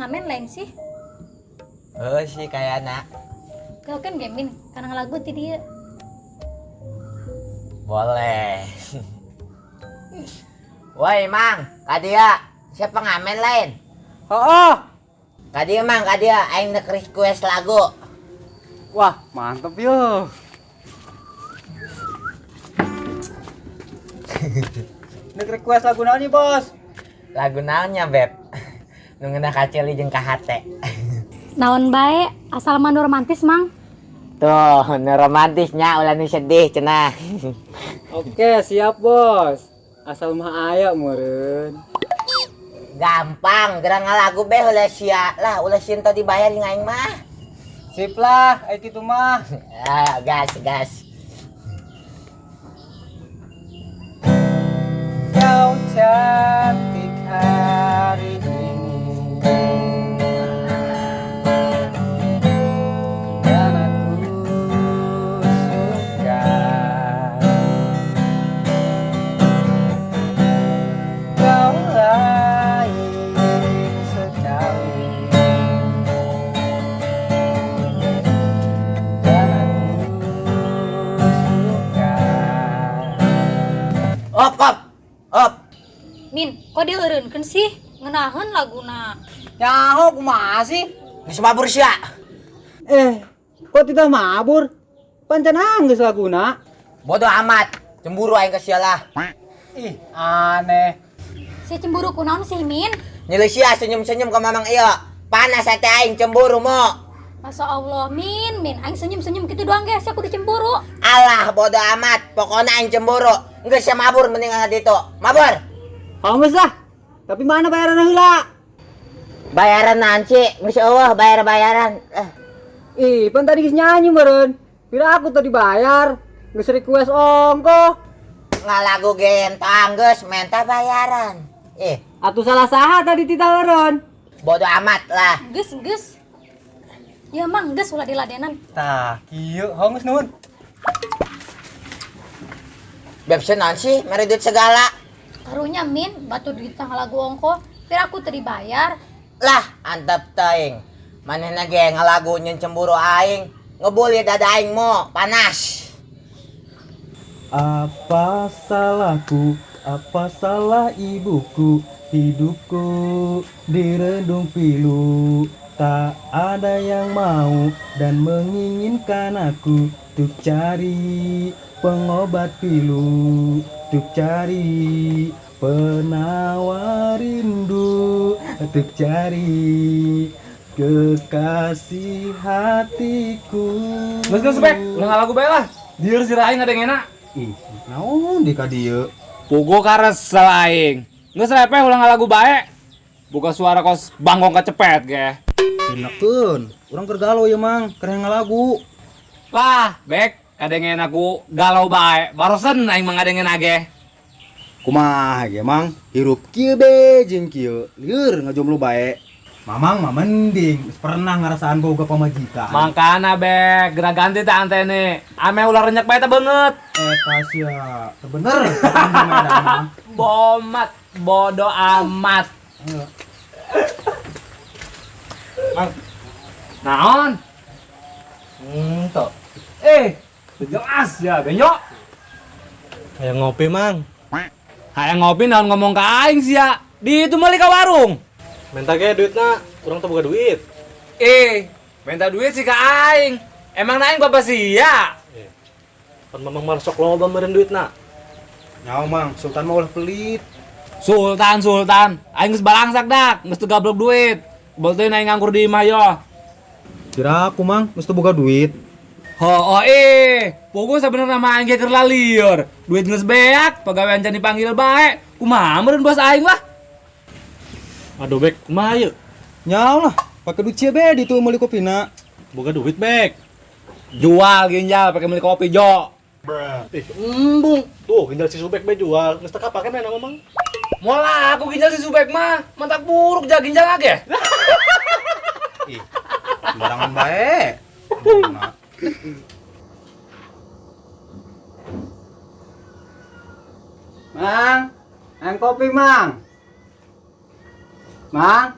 ngamen lain sih. Oh sih kayak anak. Kau kan gamin, karena lagu ti dia. Boleh. Woi Mang, kadia siapa ngamen lain? Oh, Kadia Mang, kadia aing nek request lagu. wah mantep yo. Nek request lagu naon nih bos? Lagu naonnya Beb? Nu ngeunah kaceli jeung kahate. Naon bae, asal manu romantis mang. Tuh, nu romantisnya ulah nu sedih cenah. Oke siap bos. Asal mah aya meureun. Gampang, gerang lagu beh ulah sia lah, ulah sinto dibayar jeung aing mah. Sip lah, aya kitu mah. Ah, gas. Kau cantik hari ini dan aku suka kau lain sekali dan aku suka. Op. Min, kok dieureunkeun sih? Ngeunaheun laguna. Nyaho kumaha sih? Geus mabur sia. Kok tidak mabur? Pancen geus laguna. Bodoh amat, cemburu aing ka sia lah. Ih, aneh. Si cemburu kunaon sih, Min? Nyeuleus sia senyum-senyum ka mamang ieu. Panas hati aing cemburu mo. Masya Allah, Min. Aing senyum-senyum gitu doang guys, aku dicemburu. Alah bodoh amat, pokoknya aing cemburu. Geus sia mabur mending angkat ditu. Mabur. Geus lah. Tapi mana bayaran heula? Bayaran nanti, geus eueuh bayaran. Ih, pan tadi geus nyanyi meureun. Pira aku tadi bayar. Geus request ongko. Ngalagu gentang geus menta bayaran. Atuh salah saha tadi ti taeureun. Bodoh amat lah. Geus. Ya mang, geus ulah diladenan. Tah, kieu geus nuhun. Bebse naon sih, mere duit segala. Karunya Min, batu duit tanggal lagu ongko. Pira aku tadi bayar. Lah, antep teuing. Manehna ge ngalagu nyeun cemburu aing. Ngebully dada aing mo, panas. Apa salahku, apa salah ibuku, hidupku direndung pilu. Tak ada yang mau dan menginginkan aku untuk cari pengobat pilu, untuk cari penawar rindu, untuk cari kekasih hatiku. Geus bek, ulah ngalagu bae lah. Dieur si aing ada yang enak. Ih, naon di ka dieu? Pugo karesel aing. Geus repeh ulah ngalagu bae. Buka suara kos bangkong kecepet ge. Enakeun, urang keur galau ya mang, keur ngalagu. Lah, bek, kadengen aku galau bae. Barusan aing mah ngadengen age. Kumaha ge mang, hirup kieu be jeung kieu, lieur ngajomblo bae. Mamang mah mending geus pernah ngarasaan boga pamajikan. Mangkana bek, gerak ganti teh antene. Ame ulah renyek bae teh beungeut. Eta sia, teu bener katanya medan mah. Bomat, bodo amat. Mang, Naon? ento. Jelas ya, genyo. Aya ngopi, Mang. Hayang ngopi naon ngomong ka aing sia. Di itu meuli ka warung. Minta ge duitna, urang teu boga duit. Minta duit sih ka aing. Emang aing bapak sia. Pan mamang mah sok loba meureun duitna. Nyaho, Mang, Sultan mah ulah pelit. Sultan. Aing geus balangsak dak, geus teu gablok duit. Boleh aing nganggur di imah yo. Kira aku, Mang, geus teu boga duit. Pogo sebenarnya mah aing ge keur lalieur. Duit geus beak, pagawean can dipanggil bae. Kumaha meureun bos aing lah. Aduh, Bek, kumaha ieu? Nyaho lah, pake duit cie be ditu meuli kopina. Boga duit, Bek. Jual ginjal pakai beli kopi jo. Embung. Tuh, ginjal si Subek be jual. Geus teu kapake mena Mamang. Mola aku ginjal si Subek mah, mantak buruk jah ginjal age. Ih, sembarangan bae. Mang, kopi, Mang. Mang.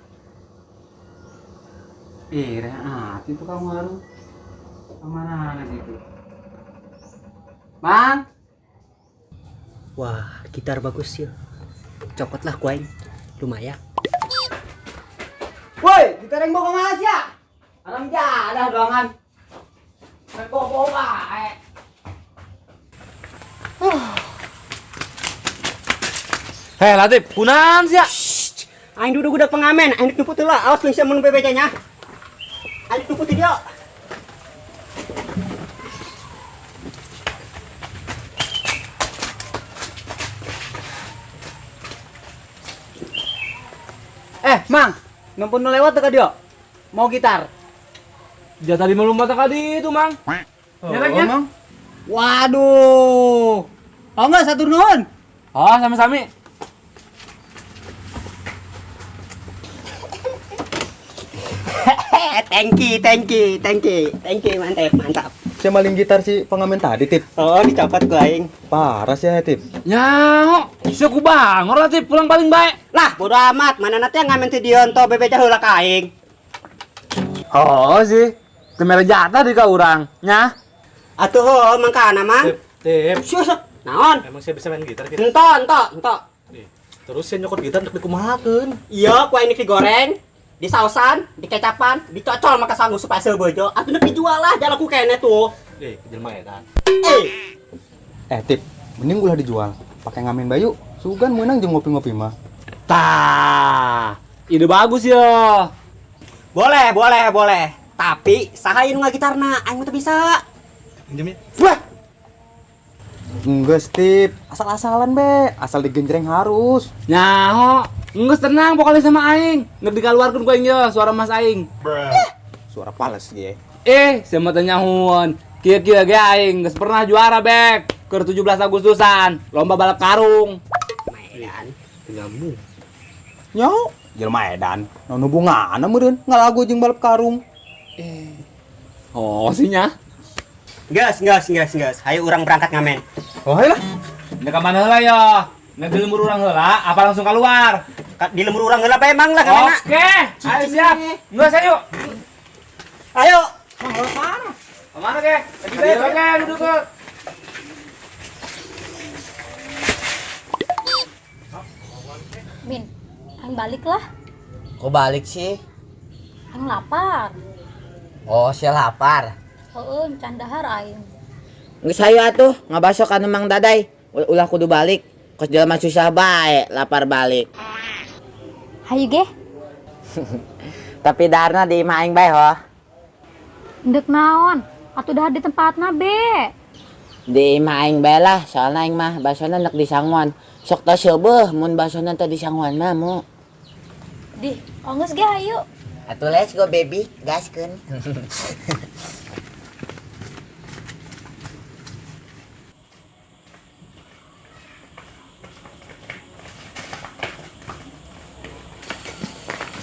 hati tuh kamu harus kemana gitu. Mang. Wah, gitar bagus ya. Copotlah kuaing. Lumayan. Woi, gitar yang bawa kemana sih ya? Orang jadah doangan. Bawa bae. Heh, Latif, kunaon sih ya? Aing duduk udah pengamen, aing numput heula, awas geus mun PPC-nya. Aing numput dia. Mang, numpun nu lewat teh ka dia. Mau gitar. Dia tadi mau lomba tadi itu, Mang. Nyerangnya? Mang. Waduh. Oh enggak satu nuhun. Oh, sami-sami. Thank you, mantap. Saya maling gitar si pengamen tadi, Tip. Oh, dicopot ku aing. Parah sih ya, Tip. Nyaho, bisa ku bangor Latif, pulang paling baik. Lah, bodo amat, mana nanti yang ngamen ti dion to BPC heula ka aing. Oh sih, kemere jatah di ka urang, nya. Atuh ho, mangkana mang. Tip, Sus, naon? emang saya bisa main gitar gitu? Ento. Terus saya nyokot gitar untuk dikumahakeun. Iya, ku aing digoreng, disausan, dikecapan, dicocol maka sanggup supaya seubejo. Atuh nek dijual lah, jalan ku kene tuh. Jelema edan. Tip, mending ulah dijual. Pakai ngamen bayu, sugan meunang jeung ngopi-ngopi mah. Tah, ide bagus ya. Boleh. Tapi saha ieu ngagitarna, aing teu bisa. Pinjem ya. Wah, Enggak, Tip. Asal-asalan, Be. Asal digenjreng harus. Nyaho, geus tenang pokoknya sama aing. Nek dikaluarkeun ku aing ya suara Mas aing. Suara pales dia. Sama teh nyahuan. Kieu-kieu ge aing geus pernah juara bek. Keur 17 Agustusan, lomba balap karung. Penyambung. Nyo, jelema edan. Nu hubunganna meureun ngalagu jeung balap karung. Oh, sinya. Gas. Hayu urang berangkat ngamen. Oh, hayu lah. Nek ka mana heula ya? Nek di lembur urang heula, apa langsung keluar? Di lembur urang heula bae mang lah kamana. Oke, ayo siap. Nggak saya yuk. Ayo. Kemana ke? Tadi oke, duduk ke. Min, aing balik lah. Kok balik sih? Aing lapar. Oh, si lapar. Heueuh, can dahar aing. Geus hayu atuh, ngabaso ka Mang Daday. Ulah kudu balik. Kos jelema susah bae, lapar balik. Hayu ge, Tapi darna di imah aing bae ho. ndek naon? Atuh dahar di tempatna be. Di imah aing bae lah, soalna aing mah basona nek disangguan. Sok teu seubeuh mun basona teu disangguan mah mu. Di, onggeus ge hayu. Atuh let's go baby, gaskeun.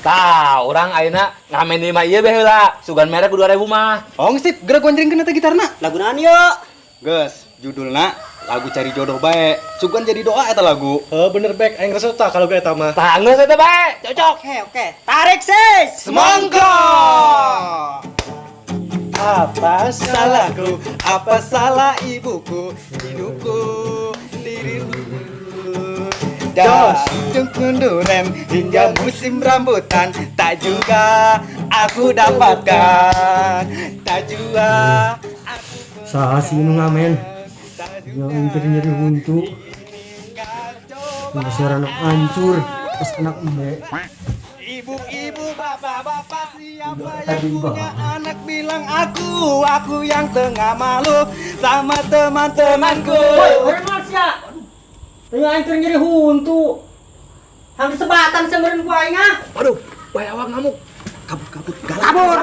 Tah, urang ayeuna ngamen di imah ieu beh heula. Sugan merek 2000 mah. Oh, Tip, gerak gonjrengkeun eta gitarna. Lagu naon yuk? Geus, judulna lagu cari jodoh bae. Sugan jadi doa eta lagu. Bener bek, aing resep tak kalau kayak tama. Tah, geus eta bae. Cocok. Oke. Tarik sis. Semangka. Apa salahku? Apa salah ibuku? Hidupku diriku. Jantung kunduran hingga musim rambutan tak juga aku dapatkan. Tak juga aku Saha sih nu ngamen? Yang nyeri buntu. Suara anak hancur, pas anak embe. Ibu-ibu, bapak-bapak, siapa yang punya anak bilang aku yang tengah malu sama teman-temanku. Woi, mas ya. Tengah hancur nyeri huntu. Hampir sebatan semberin ku aing ah. Waduh, bae awak ngamuk. Kabur. Kabur.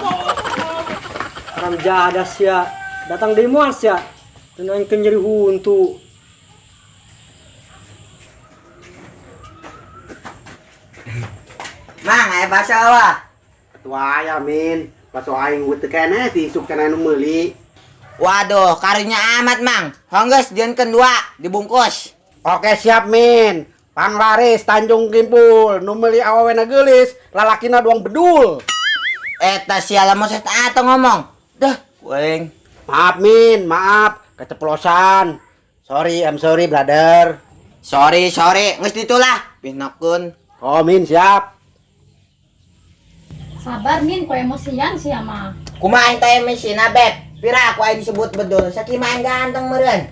Orang jadas ya. Datang di mas ya. Tengah hancur nyeri huntu. Mang, aya baso wah. Tua ya min. Paso aing weu teu keneh ti sup kana nu meuli. Waduh, karunya amat, Mang. Honggeus dienkeun 2 dibungkus. Oke siap min. Panglaris Tanjung Kimpul nu meuli awawena geulis, lalakina doang bedul. Eta sialah mau set atau ngomong. Dah, kuing. Maaf Min, maaf, keceplosan. Sorry, I'm sorry brother. Sorry, nges ditulah. Pinakun. Oh Min, siap. Sabar Min, kok emosian sih ama. Kumain tayo mesin Beb. Pira aku ay disebut bedul. Sa kimain ganteng meren.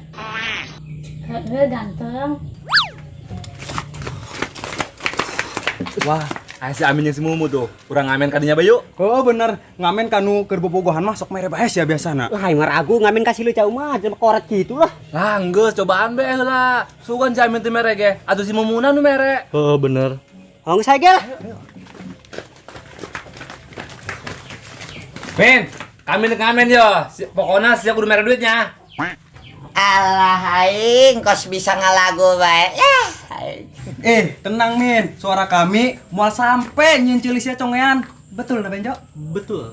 Ganteng. Wah, aya si Amin yang semumu tuh. Urang ngamen kadinya bayu. Oh bener, ngamen kanu keur bobogohan mah sok mere baes ya biasana. Wah, ngaragu ngamen kasih lu jauh mah, jangan koret gitu lah. Lah, geus cobaan be heula. Sugan si Amin teh mere ge. Atuh si Mumuna nu mere. Oh bener. Oh, nggak saya lah. Min, kami nek ngamen yo. Pokona siap kudu mere duitnya. Alah aing kos bisa ngalagu bae. Yah. Aing. Tenang Min, suara kami moal sampai nyincil sia congean. Betul na Benjo? Betul.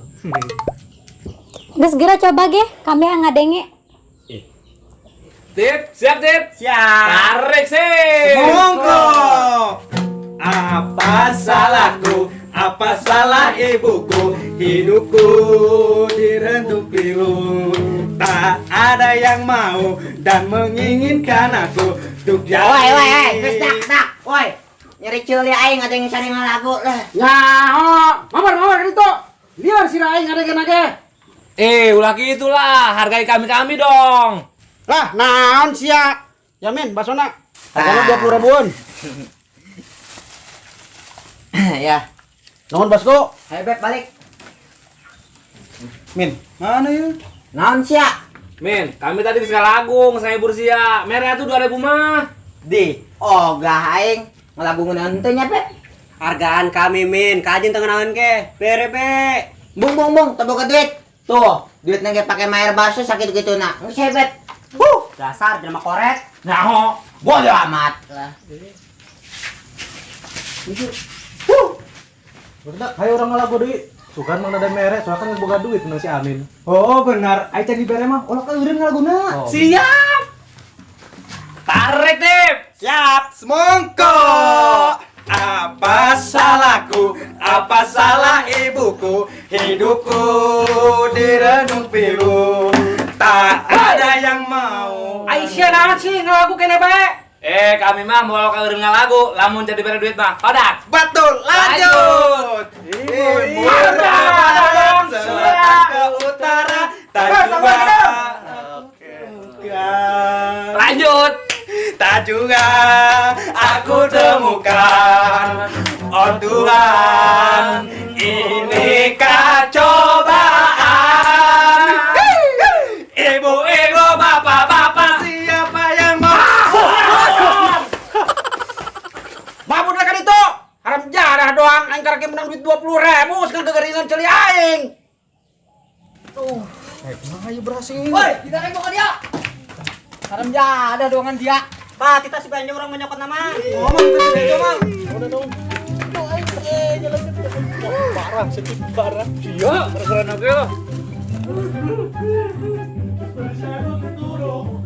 Geus geura coba ge, kami yang ngadenge. Tip, siap Tip. Siap. Tarik sih. Monggo. Apa salahku? Apa salah ibuku? Hidupku direnduk pilu. Tak ada yang mau dan menginginkan aku untuk jadi. Woi, geus dak. Woi. Nyeri ceuli aing ada yang sari ngalagu lah. Ya, mamar itu. Liar si Rai ngadegen ge. Ulah gitulah, hargai kami dong. Lah, naon sia? Ya Min, basona. Harganya 20 ribuan. Ya. Nuhun bosku. Ayo Beb balik. Min, mana ya? Naon sia? Min, kami tadi ke Skalagung, saya Bursia. Mere atuh 2000 mah. Di ogah aing ngalagu ngeunaan teh nya Beb. Hargaan kami Min, kajin teu ngeunaheun ke. Bere be. Bung, teboga duit. Tuh, duit nang pake mayer baso sakit gitu nak. Geus Beb. Dasar jelema koret. Nah, bodoh amat lah. Bener, hayo orang ngalagu deui. Sugan mang ada mere, soalnya kan boga duit nu si Amin. Oh benar, ai can dibere mah ulah ka eureun ngalaguna. Oh. Siap. Tarik Tip. Siap. Semongko. Apa salahku? Apa salah ibuku? Hidupku direndung pilu. Tak ada yang mau. Aisyah naon sih ngalagu kene bae? Kami mah mau ka eureun ngalagu, lamun jadi bare duit mah. Padak. Betul, lanjut. Barat, selatan ke utara, tak juga. Lanjut. Tak juga aku temukan. Oh Tuhan, inikah cobaan? Ibu-ibu, bapak-bapak, siapa yang mau? Babut kan itu. Haram jarah doang aing karek menang duit 20.000 sekarang kegeringan celi aing. Ayo berhasil. Woi, kita nembok ke dia. Haram jarah doangan dia. Pak, kita si banyak orang menyokot nama. Ngomong itu sudah Mang. Udah dong. Parah, sedikit parah. Iya, keren oke lah. Bersama turun,